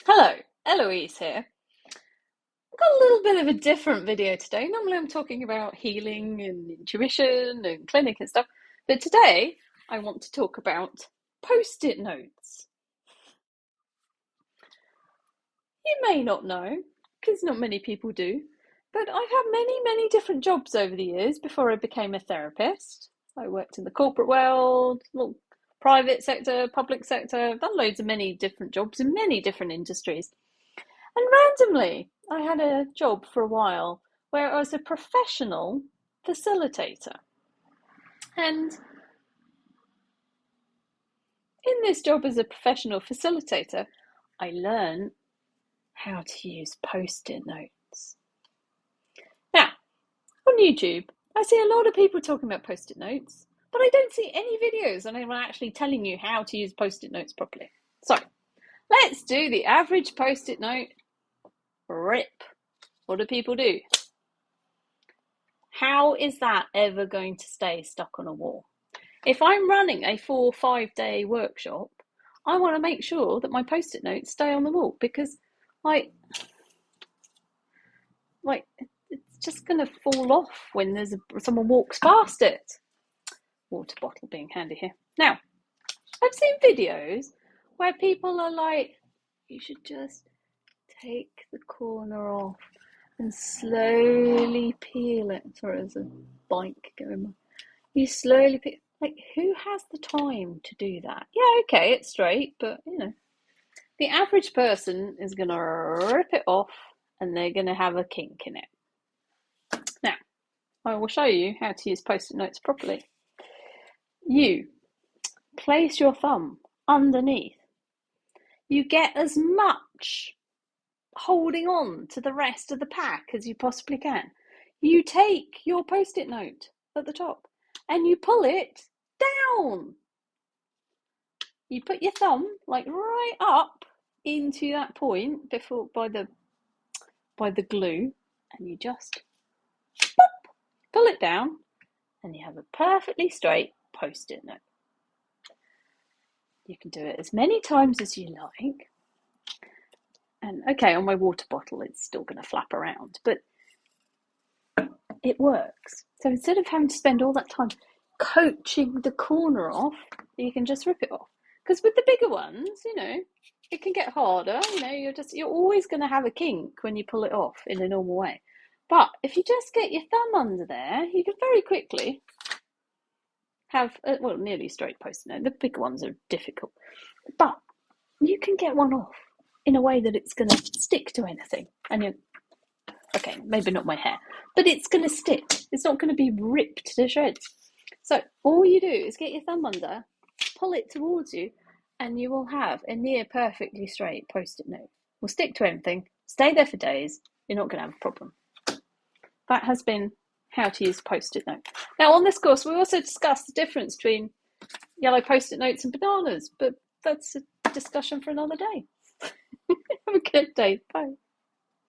Hello, Eloise here. I've got a little bit of a different video today. Normally I'm talking about healing and intuition and clinic and stuff, but today I want to talk about post-it notes. You may not know, because not many people do, but I've had many different jobs over the years before I became a therapist. I worked in the corporate world, private sector, public sector. I've done loads of many different jobs in many different industries. And randomly, I had a job for a while where I was a professional facilitator. And in this job as a professional facilitator, I learned how to use post it notes. Now, on YouTube, I see a lot of people talking about post it notes, but I don't see any videos on anyone actually telling you how to use post it notes properly. So, let's do the average post it note rip. What do people do? How is that ever going to stay stuck on a wall? If I'm running a 4 or 5 day workshop, I want to make sure that my post-it notes stay on the wall because like like it's just going to fall off when someone walks past it. Water bottle being handy here. Now, I've seen videos where people are like, you should just take the corner off and slowly peel it. Sorry, there's a bike going by. You slowly peel. Like, who has the time to do that? Yeah, okay, it's straight, but the average person is going to rip it off and they're going to have a kink in it. Now, I will show you how to use post-it notes properly. You place your thumb underneath. You get as much holding on to the rest of the pack as you possibly can. You take your post-it note at the top and you pull it down. You put your thumb like right up into that point before by the glue, and you just pull it down, and you have a perfectly straight post-it note. You can do it as many times as you like. And okay, on my water bottle, it's still going to flap around, but it works. So instead of having to spend all that time coaching the corner off, you can just rip it off. Because with the bigger ones, it can get harder. You're always going to have a kink when you pull it off in a normal way. But if you just get your thumb under there, you can very quickly have nearly straight post-it note. The bigger ones are difficult, but you can get one off in a way that it's going to stick to anything. And okay, maybe not my hair, but it's going to stick. It's not going to be ripped to shreds. So all you do is get your thumb under, pull it towards you, and you will have a near perfectly straight post-it note. Will stick to anything, stay there for days. You're not going to have a problem. That has been how to use post-it note. Now, on this course, we also discussed the difference between yellow post-it notes and bananas, but that's a discussion for another day. Have a good day. Bye.